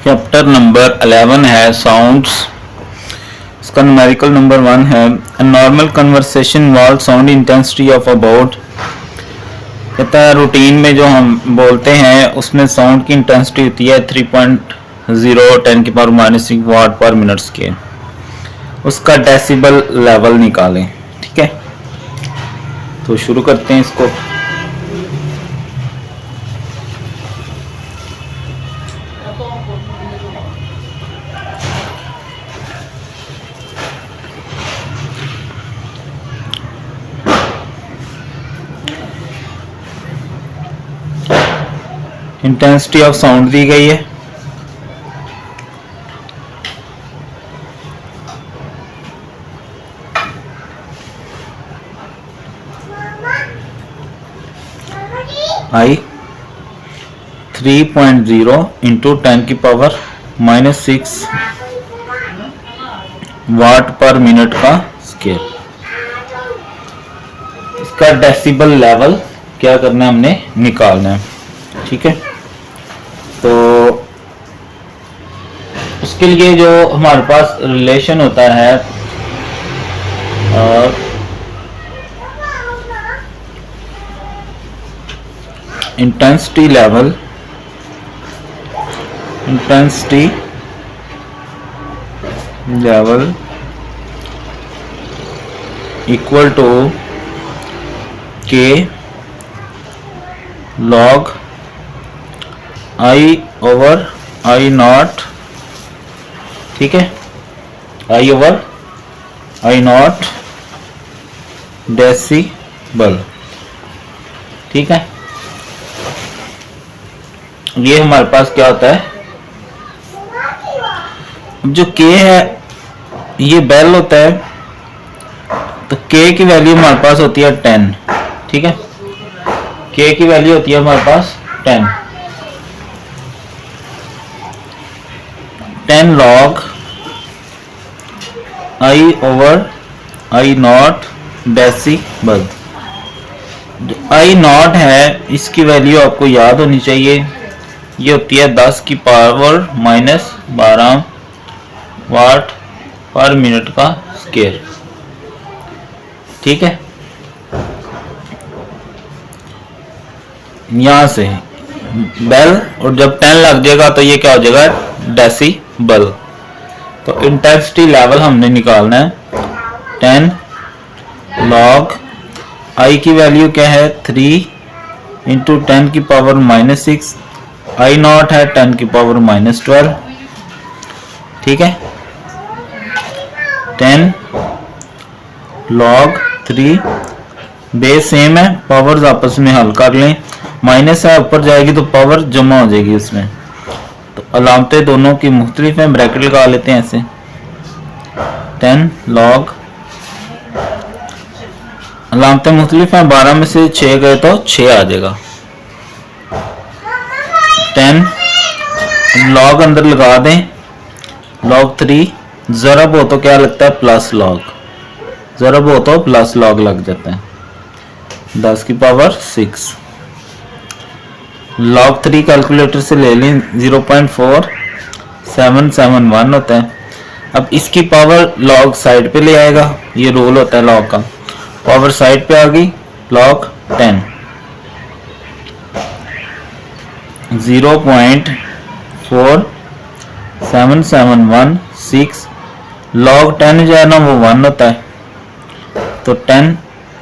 Chapter number 11 है sounds. इसका numerical number 1 है normal conversation wall sound intensity of about. कहता है रूटीन में जो हम बोलते हैं उसमें साउंड की इंटेंसिटी होती है 3.0 10⁻⁻6 वाट पर मिनट के। उसका डेसिबल लेवल निकालें। ठीक है, तो शुरू करते हैं इसको। इंटेंसिटी ऑफ साउंड दी गई है। आई 3.0 इंटू 10⁻⁻6 वाट पर मिनट का स्केल। इसका डेसिबल लेवल क्या करना है, हमने निकालना है। ठीक है, तो उसके लिए जो हमारे पास रिलेशन होता है इंटेंसिटी लेवल इक्वल टू के log I over I not. ठीक है, आई ओवर आई नॉट डेसिबल। ठीक है, ये हमारे पास क्या होता है, जो के है ये बेल होता है, तो के की वैल्यू हमारे पास होती है 10। ठीक है, के की वैल्यू होती है हमारे पास 10 log I over I not decibel. जो आई नॉट है इसकी वैल्यू आपको याद होनी चाहिए, ये होती है 10⁻⁻12 वाट पर मिनट का स्केल। ठीक है, यहां से बेल, और जब 10 लग जाएगा तो ये क्या हो जाएगा, डेसिबल। तो इंटेंसिटी लेवल हमने निकालना है 10 लॉग आई की वैल्यू क्या है 3 इंटू 10⁻⁻6, आई नॉट है 10⁻⁻12। ठीक है, 10 लॉग 3, बेस सेम है, पावर्स आपस में हल कर लें। माइनस है ऊपर जाएगी तो पावर जमा हो जाएगी उसमें, तो अलामतें दोनों की मुख्तलिफ हैं, ब्रैकेट लगा लेते हैं ऐसे। 10 लॉग अलामतें मुख्तलिफ हैं, 12 में से 6 गए तो 6 आ जाएगा। 10 लॉग अंदर लगा दें, लॉग 3 ज़रब हो तो क्या लगता है, प्लस लॉग, ज़रब हो तो प्लस लॉग लग जाता है, 10⁻6। लॉग 3 कैलकुलेटर से ले लें 0.4771 होता है। अब इसकी पावर लॉग साइड पे ले आएगा, ये रूल होता है लॉग का। पावर साइड पे आ गई, लॉग 10 0.4771 लॉग 10 जो है ना वो 1 होता है, तो 10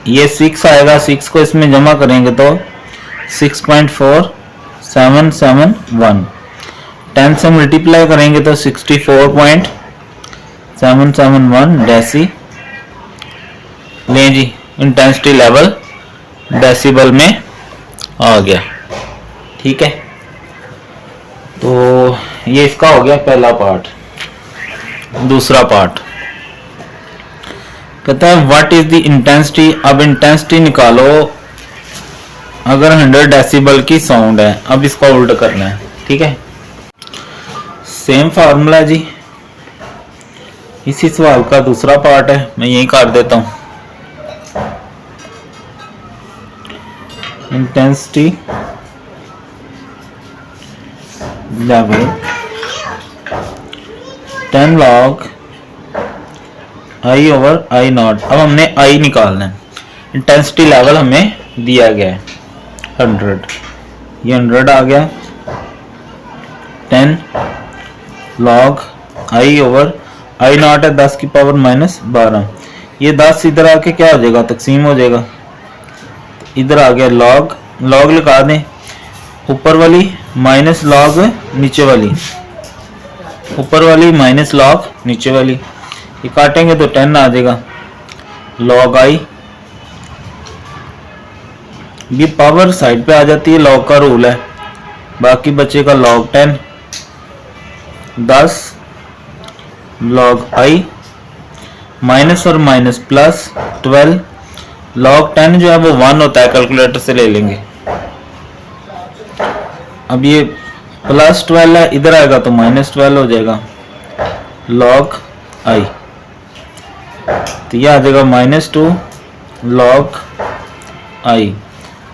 ये 6 आएगा, 6 को इसमें जमा करेंगे तो 6.4771, 10 से मल्टीप्लाई करेंगे तो 64.771 डेसी। लें जी, इंटेंसिटी लेवल डेसिबल में आ गया। ठीक है, तो ये इसका हो गया पहला पार्ट। दूसरा पार्ट कहता है व्हाट इज द इंटेंसिटी। अब इंटेंसिटी निकालो अगर 100 डेसिबल की साउंड है। अब इसका उल्टा करना है। ठीक है, सेम फार्मूला जी, इसी सवाल का दूसरा पार्ट है, मैं यही कर देता हूं। Intensity level 10 log I over I not. अब हमने आई निकालना है। इंटेंसिटी लेवल हमें दिया गया है 100, ये 100 आ गया। 10 log I over I not है 10 की पावर -12। ये 10 इधर आके क्या हो जाएगा, तकसीम हो जाएगा। इधर आ गया लॉग, लॉग लगा दें, ऊपर वाली माइनस लॉग नीचे वाली, ऊपर वाली माइनस लॉग नीचे वाली, ये काटेंगे तो 10 आ जाएगा। लॉग आई, ये पावर साइड पे आ जाती है, लॉग का रूल है। बाकी बचेगा लॉग 10, 10 लॉग आई माइनस और माइनस प्लस 12। लॉग 10 जो है वो 1 होता है, कैलकुलेटर से ले लेंगे। अब ये प्लस 12 है, इधर आएगा तो -12 हो जाएगा। लॉग आई तो ये आ जाएगा -2 लॉग आई।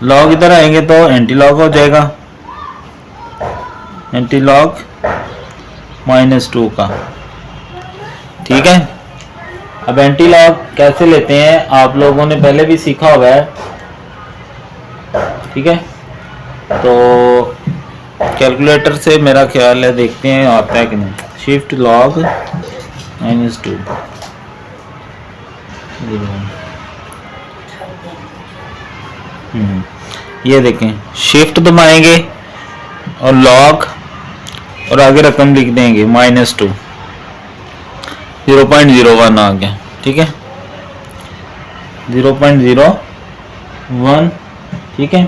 लॉग इधर आएंगे तो एंटी लॉग हो जाएगा, एंटी लॉग -2 का। ठीक है, अब एंटी लॉग कैसे लेते हैं आप लोगों ने पहले भी सीखा हुआ है। ठीक है, तो कैलकुलेटर से मेरा ख्याल है, देखते हैं आता है कि नहीं। शिफ्ट लॉग -2, ये देखें, शिफ्ट दबाएंगे और लॉग और आगे रकम लिख देंगे -2, 0.01 आ गया। ठीक है, 0.01। ठीक है,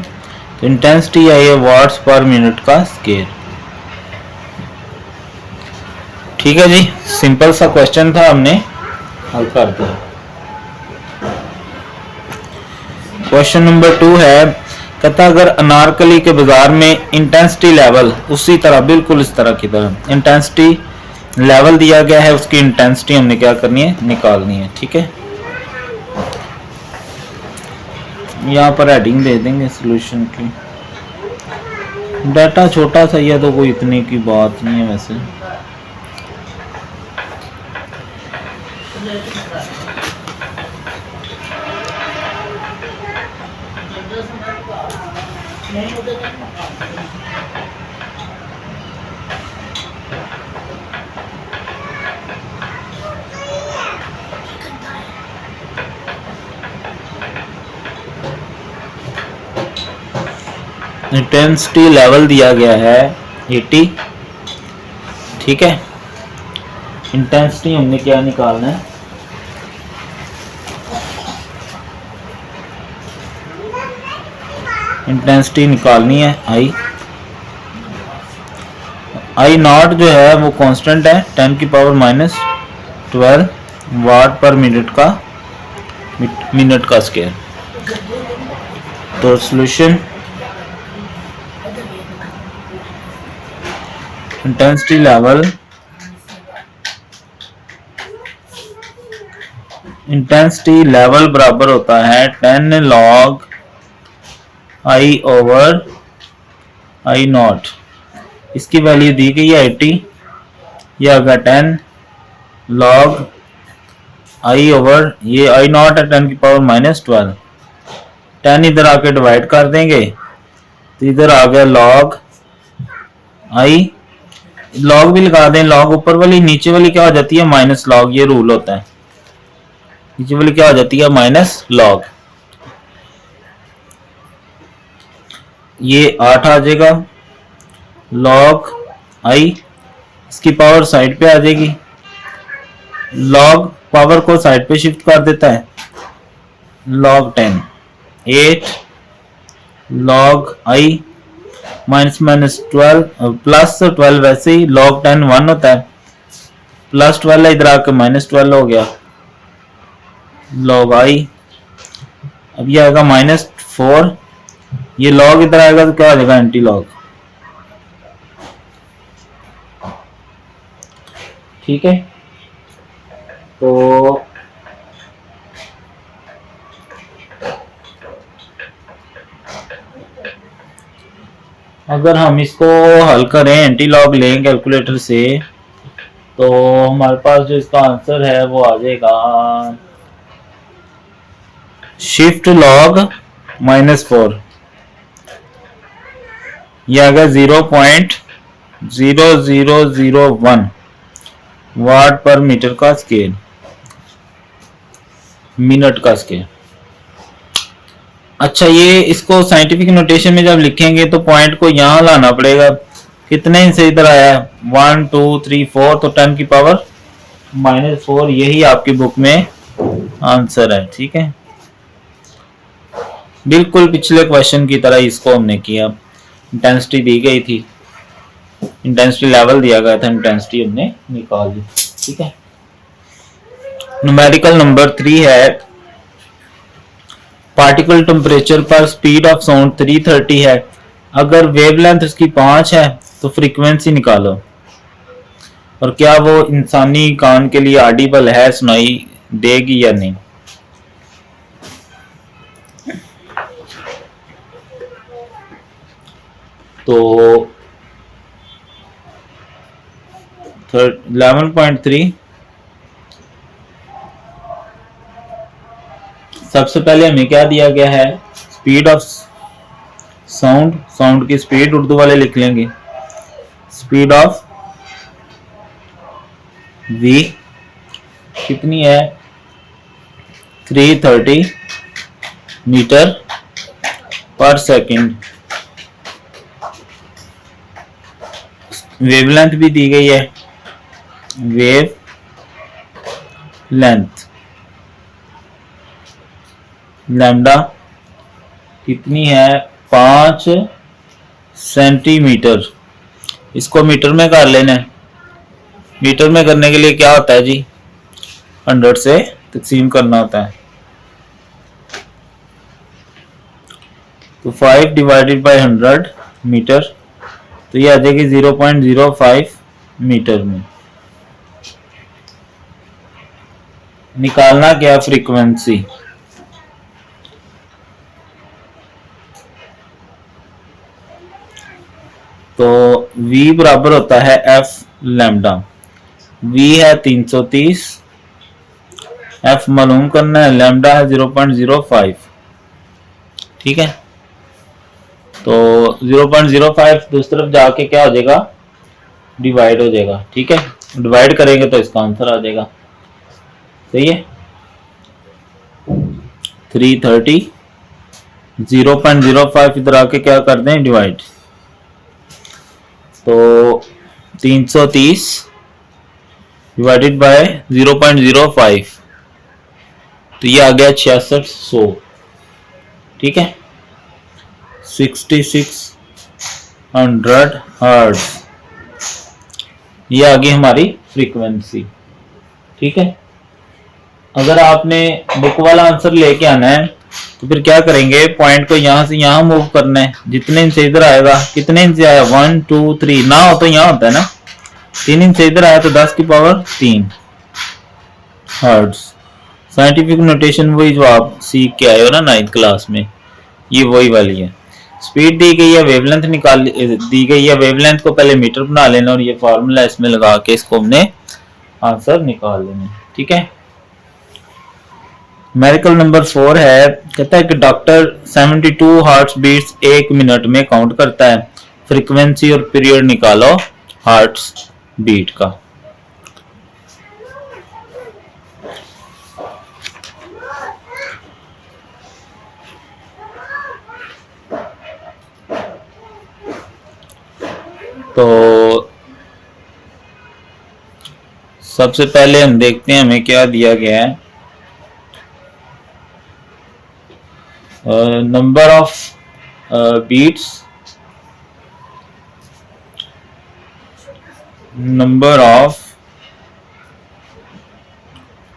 तो इंटेंसिटी आई है वाट्स पर मिनट का स्केल। ठीक है जी, सिंपल सा क्वेश्चन था, हमने हल कर दिया। क्वेश्चन नंबर 2 है, कहता अगर अनारकली के बाजार में इंटेंसिटी लेवल उसी तरह, बिल्कुल इस तरह की तरह इंटेंसिटी लेवल दिया गया है, उसकी इंटेंसिटी हमने क्या करनी है, निकालनी है। ठीक है, यहाँ पर हेडिंग दे देंगे सॉल्यूशन की। डाटा छोटा सा ही है तो कोई इतने की बात नहीं है वैसे। इंटेंसिटी लेवल दिया गया है 80। ठीक है, इंटेंसिटी हमने क्या निकालना है, इंटेंसिटी निकालनी है आई नॉट जो है वो कांस्टेंट है 10 की पावर -12 वाट पर मिनट का स्केल। तो सॉल्यूशन, इंटेंसिटी लेवल बराबर होता है 10 log I over I not. इसकी वैल्यू दी गई है 80, यह आगा 10 लॉग आई ओवर, ये आई नॉट है 10 की पावर -12। 10 इधर आके डिवाइड कर देंगे तो इधर आ गया लॉग आई, लॉग भी लगा दें, लॉग ऊपर वाली, नीचे वाली क्या हो जाती है, माइनस लॉग। ये रूल होता है, नीचे वाली क्या हो जाती है, माइनस लॉग। ये 8 आ जाएगा लॉग आई, इसकी पावर साइड पे आ जाएगी, लॉग पावर को साइड पे शिफ्ट कर देता है, लॉग 10, 8 लॉग आई -12 प्लस 12, वैसे ही लॉग 10 1 होता है, प्लस 12 इधर आके -12 हो गया लॉग आई। अब ये आएगा -4, ये लॉग इधर आएगा तो क्या हो जाएगा, एंटी लॉग। ठीक है, तो अगर हम इसको हल करें, एंटी लॉग लें कैलकुलेटर से, तो हमारे पास जो इसका आंसर है वो आ जाएगा शिफ्ट लॉग -4, यह आ गया 0.0001 वाट पर मीटर का स्केल, मिनट का स्केल। अच्छा, ये इसको साइंटिफिक नोटेशन में जब लिखेंगे तो पॉइंट को यहां लाना पड़ेगा। कितने इंच से इधर आया है? 1 2 3 4, तो 10 की पावर -4, यही आपकी बुक में आंसर है। ठीक है, बिल्कुल पिछले क्वेश्चन की तरह इसको हमने किया। इंटेंसिटी दी गई थी, इंटेंसिटी लेवल दिया गया था, इंटेंसिटी हमने निकाल दी। ठीक है, न्यूमेरिकल नंबर 3 है, पार्टिकल टेम्परेचर पर स्पीड ऑफ साउंड 330 है, अगर वेवलेंथ उसकी 5 है तो फ्रीक्वेंसी निकालो। और क्या वो इंसानी कान के लिए ऑडिबल है, सुनाई देगी या नहीं। तो 11.3 सबसे पहले हमें क्या दिया गया है? स्पीड ऑफ साउंड, साउंड की स्पीड उर्दू वाले लिख लेंगे, स्पीड ऑफ v कितनी है? 330 मीटर पर सेकंड। वेवलेंथ भी दी गई है, वेव लेंथ लैम्डा कितनी है? 5 सेंटीमीटर। इसको मीटर में कर लेना है। मीटर में करने के लिए क्या होता है जी? 100 से तकसीम करना होता है। तो 5 डिवाइडेड बाय 100 मीटर, तो ये आ जाएगी 0.05 मीटर में। निकालना क्या? फ्रीक्वेंसी। तो v बराबर होता है f लैम्डा। v है 330, f मालूम करना है, लैम्डा है 0.05। ठीक है, तो 0.05 दूसरी तरफ जाके क्या हो जाएगा? डिवाइड हो जाएगा। ठीक है, डिवाइड करेंगे तो इसका आंसर आ जाएगा। सही है, 330, 0.05 इधर आके क्या कर दें? डिवाइड। तो 330 डिवाइडेड बाय 0.05, तो ये आ गया 6600। ठीक है, 6600 हर्ट्ज, ये आ गई हमारी फ्रीक्वेंसी। ठीक है, अगर आपने बुक वाला आंसर लेके आना है तो फिर क्या करेंगे? पॉइंट को यहां से यहां मूव करना है, जितने इंच से इधर आएगा। कितने इंच से आया? 1 2 3 ना हो तो यहां होता है ना, 3 इंच से इधर आया तो 10 की पावर 3 हर्ट्ज। साइंटिफिक नोटेशन वही जो आप सीख के आए हो ना 9th क्लास में, ये वही वाली है। स्पीड दी गई है, वेवलेंथ निकाल दी गई है, वेवलेंथ को पहले मीटर बना लेना और ये फार्मूला इसमें लगा के इसको हमने आंसर निकाल लेना। ठीक है, मेडिकल नंबर 4 है, कहता है कि डॉक्टर 72 हार्ट बीट्स 1 मिनट में काउंट करता है, फ्रीक्वेंसी और पीरियड निकालो हार्ट बीट का। तो सबसे पहले हम देखते हैं हमें क्या दिया गया है। Number of beats, number of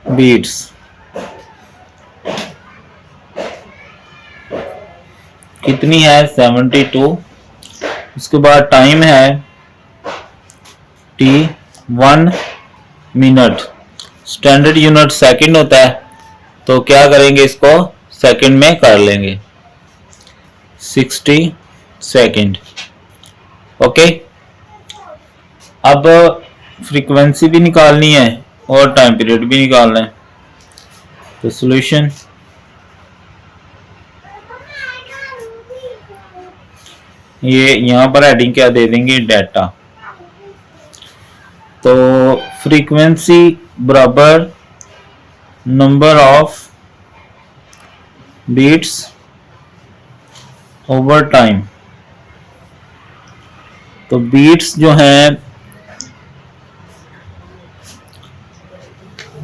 beats कितनी है? 72। उसके बाद टाइम है t 1 minute, standard unit second होता है, तो क्या करेंगे? इसको सेकंड में कर लेंगे, 60 सेकंड। ओके, अब फ्रीक्वेंसी भी निकालनी है और टाइम पीरियड भी निकालना है। तो सॉल्यूशन, ये यहां पर हेडिंग क्या दे देंगे, डाटा। तो फ्रीक्वेंसी बराबर number of beats over time. तो बीट्स जो है,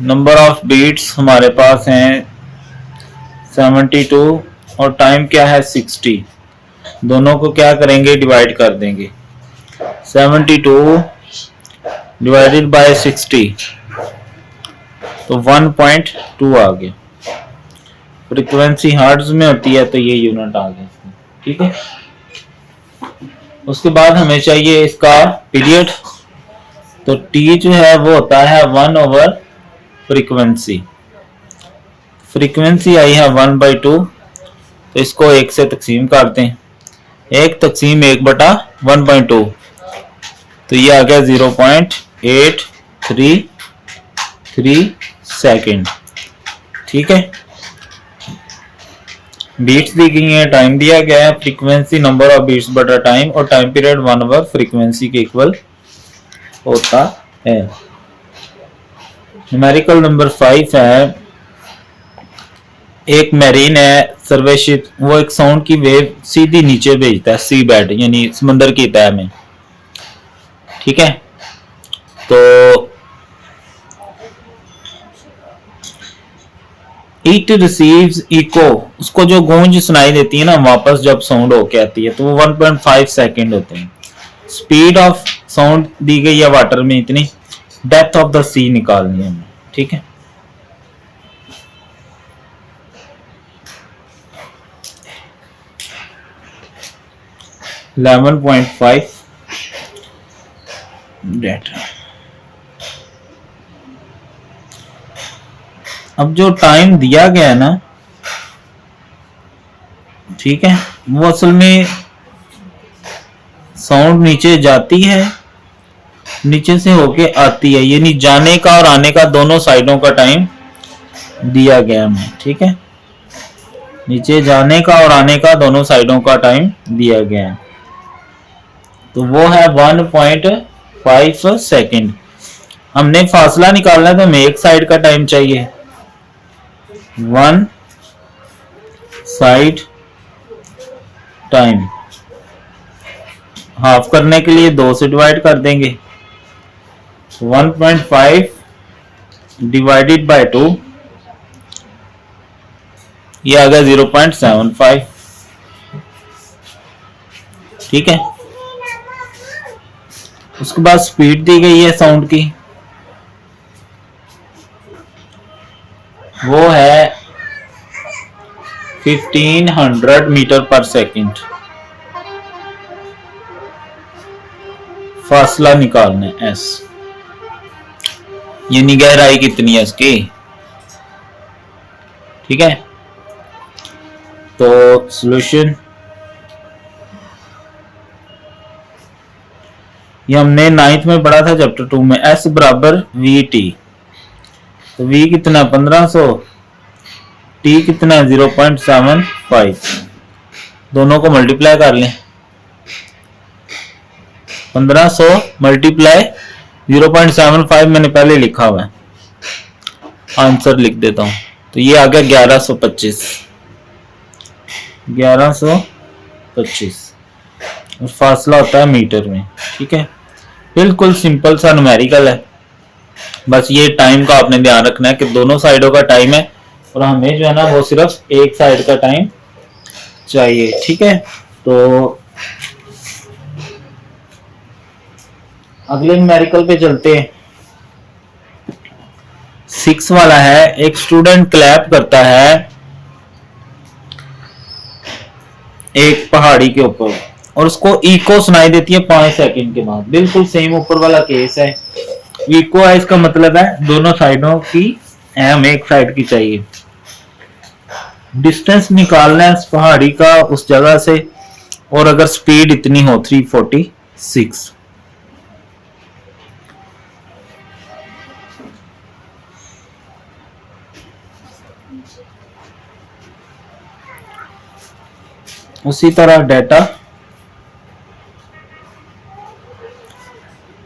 नंबर ऑफ बीट्स हमारे पास हैं 72 और टाइम क्या है 60। दोनों को क्या करेंगे, डिवाइड कर देंगे। 72 डिवाइडेड बाय 60 तो 1.2 आ गया। फ्रीक्वेंसी हर्ट्ज में होती है तो ये यूनिट आ गया, ठीक है। उसके बाद हमें चाहिए इसका पीरियड। तो टी जो है वो होता है 1 ओवर फ्रीक्वेंसी। फ्रीक्वेंसी आई है 1/2, तो इसको 1 से तकसीम करते हैं। 1 तकसीम 1/1/2 तो ये आ गया 0.833 सेकेंड, ठीक है। बीट्स दी गई है, टाइम दिया गया है, फ्रीक्वेंसी नंबर ऑफ बीट्स बटा टाइम और टाइम पीरियड 1 ओवर फ्रीक्वेंसी के इक्वल होता है। न्यूमेरिकल नंबर 5 है, एक मैरीन है सर्वेशिप, वो एक साउंड की वेव सीधी नीचे भेजता है सी बेड यानी समंदर की तह में, ठीक है। तो इट रिसीव्स इको, उसको जो गूंज सुनाई देती है ना वापस जब साउंड होके आती है, तो वो 1.5 सेकेंड होते हैं। स्पीड ऑफ साउंड दी गई है वाटर में इतनी, डेप्थ ऑफ द सी निकालनी है हमें, ठीक है। $11.5 डेटा। अब जो टाइम दिया गया है ना, ठीक है, वो असल में साउंड नीचे जाती है, नीचे से होके आती है, यानी जाने का और आने का दोनों साइडों का टाइम दिया गया हमें, ठीक है। नीचे जाने का और आने का दोनों साइडों का टाइम दिया गया है, तो वो है 1.5 सेकेंड। हमने फासला निकालना है तो हमें एक साइड का टाइम चाहिए, 1 साइड टाइम। हाफ करने के लिए 2 से डिवाइड कर देंगे, 1.5 डिवाइडेड बाय 2 ये आ गया 0.75, ठीक है। उसके बाद स्पीड दी गई है साउंड की, वो है 1500 मीटर पर सेकंड। फासला निकालना है एस, यानी गहराई कितनी है इसकी, ठीक है। तो सॉल्यूशन, ये हमने 9th में पढ़ा था चैप्टर 2 में, एस बराबर वी टी। तो वी कितना 1500, टी कितना 0.75, दोनों को मल्टीप्लाई कर लें। 1500 मल्टीप्लाई 0.75 मैंने पहले लिखा हुआ है, आंसर लिख देता हूं। तो ये आ गया 1125 और फासला होता है मीटर में, ठीक है। बिल्कुल सिंपल सा न्यूमेरिकल है, बस ये टाइम का आपने ध्यान रखना है कि दोनों साइडों का टाइम है और हमें जो है ना वो सिर्फ एक साइड का टाइम चाहिए, ठीक है। तो अगले न्यूमेरिकल पे चलते हैं। 6 वाला है, एक स्टूडेंट क्लैप करता है एक पहाड़ी के ऊपर और उसको इको सुनाई देती है 5 सेकंड के बाद। बिल्कुल सेम ऊपर वाला केस है, इको है, इसका मतलब है दोनों साइडों की हमें एक साइड की चाहिए। डिस्टेंस निकालना है उस पहाड़ी का उस जगह से, और अगर स्पीड इतनी हो 346। उसी तरह डेटा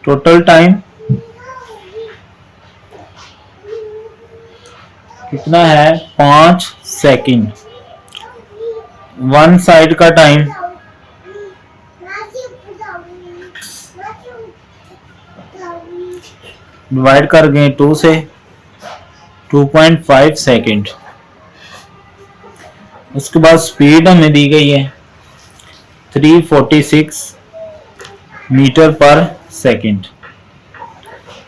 टोटल टाइम कितना है 5 सेकंड। वन साइड का टाइम डिवाइड कर गए 2 से 2.5 सेकंड। उसके बाद स्पीड हमें दी गई है 346 मीटर पर सेकंड।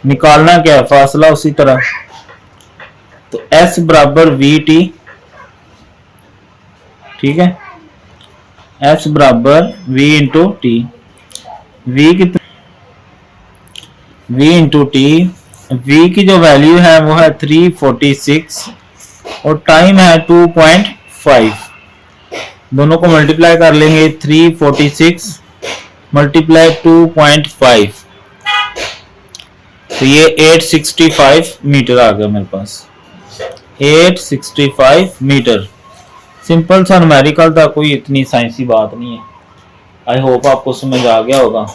निकालना क्या है फासला, उसी तरह तो S बराबर वी टी, ठीक है, S बराबर V इंटू टी। V कितना, V इंटू टी। V की जो वैल्यू है वो है 346 और टाइम है 2.5। दोनों को मल्टीप्लाई कर लेंगे 346 मल्टीप्लाई 2.5 तो ये 865 मीटर आ गया मेरे पास। 865 मीटर। सिंपल सा न्यूमेरिकल था, कोई इतनी साइंसी बात नहीं है। आई होप आपको समझ आ गया होगा।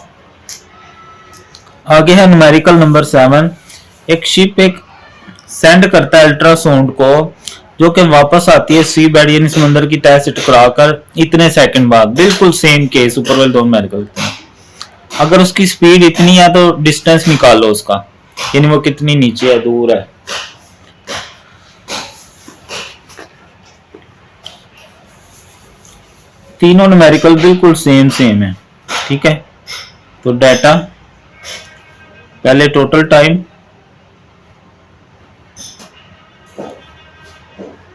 आगे है न्यूमेरिकल नंबर 7। एक शिप एक सेंड करता है अल्ट्रासाउंड को, जो कि वापस आती है सी बेड यानी समुद्र की तह से टकराकर इतने सेकंड बाद। बिल्कुल सेम केस ऊपर वाले दो न्यूमेरिकल। अगर उसकी स्पीड इतनी है तो डिस्टेंस निकालो उसका, यानी वो कितनी नीचे है, दूर है। तीनों न्यूमेरिकल बिल्कुल सेम है, ठीक है। तो डाटा पहले टोटल टाइम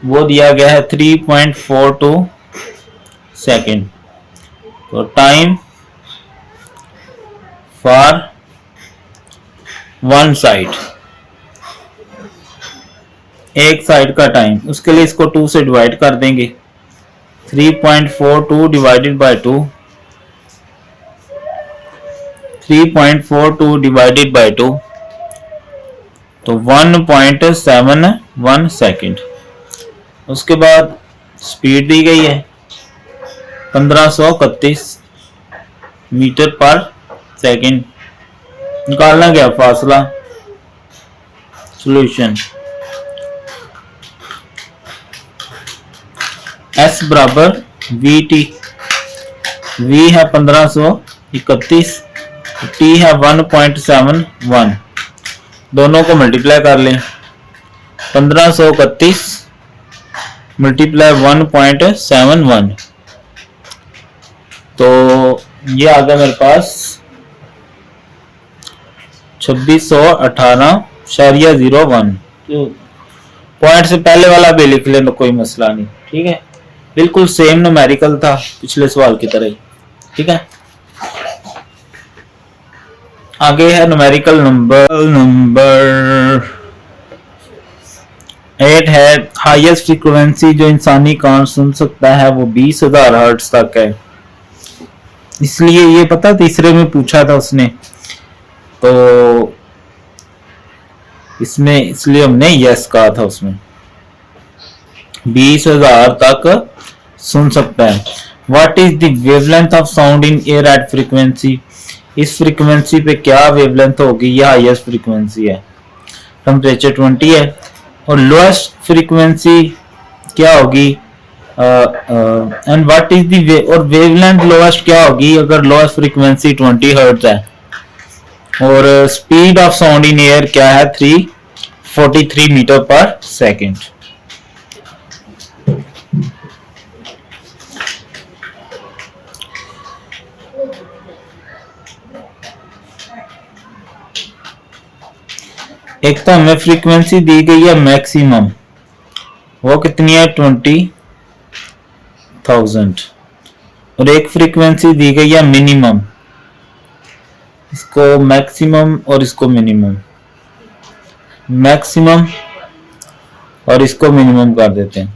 वो दिया गया है 3.42 सेकेंड। तो टाइम फॉर वन साइड, एक साइड का टाइम, उसके लिए इसको 2 से डिवाइड कर देंगे। 3.42 डिवाइडेड बाय 2, 3.42 डिवाइडेड बाय 2 तो 1.71 सेकेंड। उसके बाद स्पीड दी गई है 1531 मीटर पर सेकेंड। निकालना क्या फासला, सॉल्यूशन S बराबर वी टी। V है 1531, T है 1.71। दोनों को मल्टीप्लाई कर लें। 1531 मल्टीप्लाई 1.71 तो ये आ गया मेरे पास 2618.01। तो पॉइंट से पहले वाला भी लिख लें तो कोई मसला नहीं, ठीक है। बिल्कुल सेम न्यूमेरिकल था पिछले सवाल की तरह ही, ठीक है। आगे है न्यूमेरिकल नंबर 8 है। हाईएस्ट फ्रीक्वेंसी जो इंसानी कान सुन सकता है वो 20,000 हर्ट्ज तक है। इसलिए ये पता तीसरे में पूछा था उसने, तो इसमें इसलिए हमने यस कहा था। उसमें 20,000 तक सुन सकता है। What is the wavelength of sound in air at frequency. इस फ्रीक्वेंसी पे क्या वेवलेंथ होगी, ये हाईएस्ट फ्रीक्वेंसी है। टेम्परेचर 20 है और लोएस्ट फ्रीक्वेंसी क्या होगी, एंड व्हाट इज दी और वेवलेंथ लोएस्ट क्या होगी अगर लोएस्ट फ्रीक्वेंसी 20 हर्ट्ज है। और speed of sound in air क्या है 343 मीटर पर सेकेंड। एक तो हमें फ्रीक्वेंसी दी गई है मैक्सिमम, वो कितनी है 20,000 और एक फ्रीक्वेंसी दी गई है मिनिमम। इसको मैक्सिमम और इसको मिनिमम, मैक्सिमम और इसको मिनिमम कर देते हैं।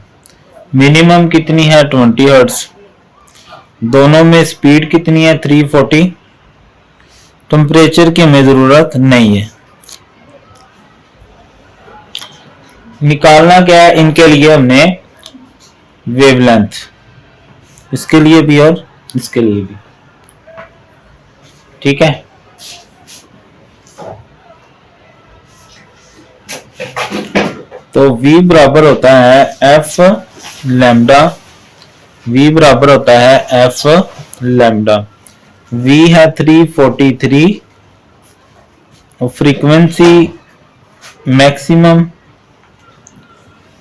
मिनिमम कितनी है 20 हर्ट्ज, दोनों में स्पीड कितनी है 340। टेम्परेचर की हमें जरूरत नहीं है। निकालना क्या है इनके लिए, हमने वेवलेंथ, इसके लिए भी और इसके लिए भी। ठीक है, तो V बराबर होता है एफ लैम्डा, V बराबर होता है एफ लैम्डा। V है 343 और फ्रीक्वेंसी मैक्सिमम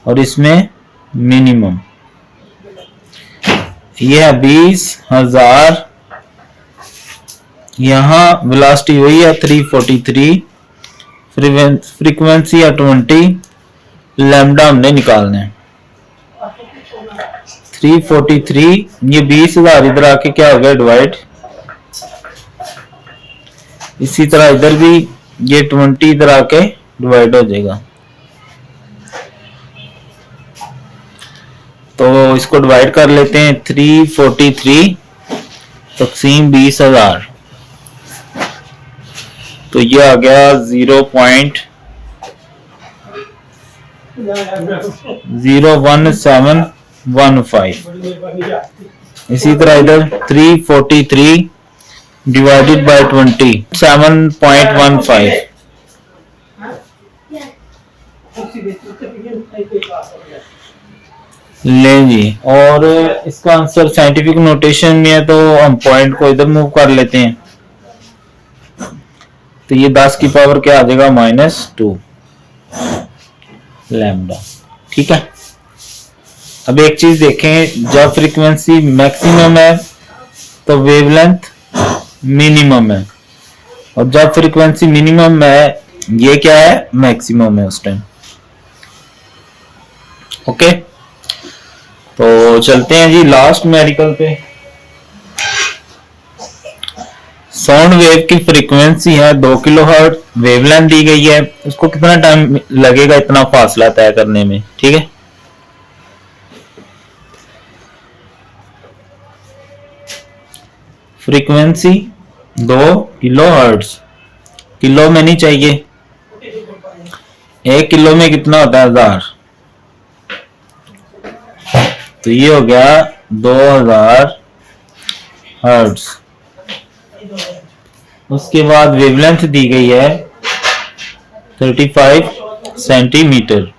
और इसमें मिनिमम। यह है 20,000, यहां वेलोसिटी हुई है 343, फ्रीक्वेंसी है 20, लैम्डा हमने निकालना है 343। ये 20,000 इधर आके क्या हो गया, डिवाइड। इसी तरह इधर भी ये 20 इधर आके डिवाइड हो जाएगा, तो इसको डिवाइड कर लेते हैं। 343 तकसीम 20,000, तो ये आ गया 0.01715। इसी तरह इधर 343 डिवाइडेड बाय 20 7.15। ले जी, और इसका आंसर साइंटिफिक नोटेशन में है तो हम पॉइंट को इधर मूव कर लेते हैं, तो ये 10 की पावर क्या आ जाएगा, -2 लैम्डा। ठीक है, अब एक चीज देखें, जब फ्रीक्वेंसी मैक्सिमम है तो वेवलेंथ मिनिमम है, और जब फ्रीक्वेंसी मिनिमम है ये क्या है, मैक्सिमम है उस टाइम। ओके, तो चलते हैं जी लास्ट न्यूमेरिकल पे। साउंड वेव की फ्रीक्वेंसी है 2 किलोहर्ट्ज, वेवलेंथ दी गई है, उसको कितना टाइम लगेगा इतना फासला तय करने में। ठीक है, फ्रीक्वेंसी 2 किलोहर्ट्ज, किलो में नहीं चाहिए, 1 किलो में कितना होता है, 1000, तो ये हो गया 2000 हर्ट्ज। उसके बाद वेवलेंथ दी गई है 35 सेंटीमीटर,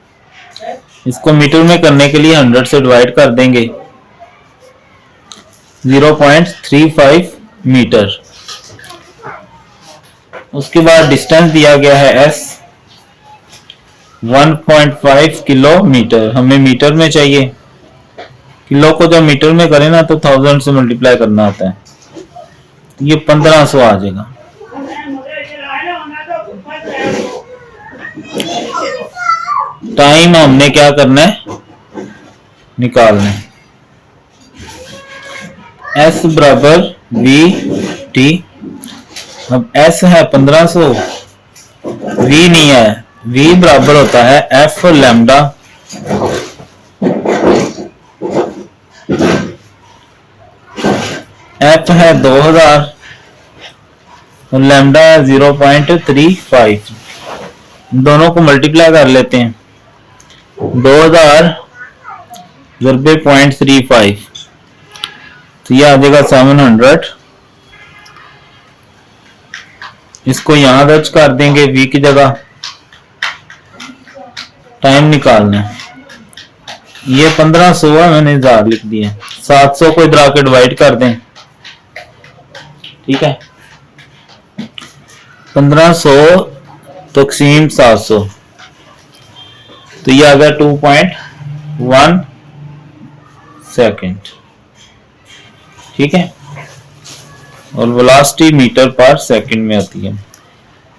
इसको मीटर में करने के लिए 100 से डिवाइड कर देंगे, 0.35 मीटर। उसके बाद डिस्टेंस दिया गया है s 1.5 किलोमीटर, हमें मीटर में चाहिए, किलो को जब मीटर में करें ना तो 1000 से मल्टीप्लाई करना होता है, ये 1500 आ जाएगा। टाइम हमने क्या करना है, निकालना है, S बराबर V T। अब S है 1500, V नहीं है, V बराबर होता है F लैम्डा, F है 2000 और लैम्डा है 0.35। दोनों को मल्टीप्लाई कर लेते हैं, 2000 ज़रबे 0.35, तो यह आ जाएगा 700। इसको यहां दर्ज कर देंगे V की जगह, टाइम निकालना है, ये 1500 है, मैंने 1000 लिख दिया, 700 को इधर आके डिवाइड कर दें। ठीक है, 1500 तकसीम 700, तो ये आ गया 2.1 सेकेंड। ठीक है, और वेलोसिटी मीटर पर सेकंड में आती है।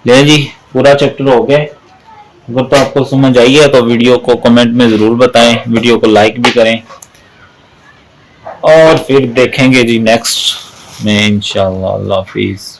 ले जी, पूरा चैप्टर हो गया। अगर तो आपको समझ आई है तो वीडियो को कमेंट में जरूर बताएं, वीडियो को लाइक भी करें, और फिर देखेंगे जी नेक्स्ट में इंशाअल्लाह। अल्लाह हाफिज।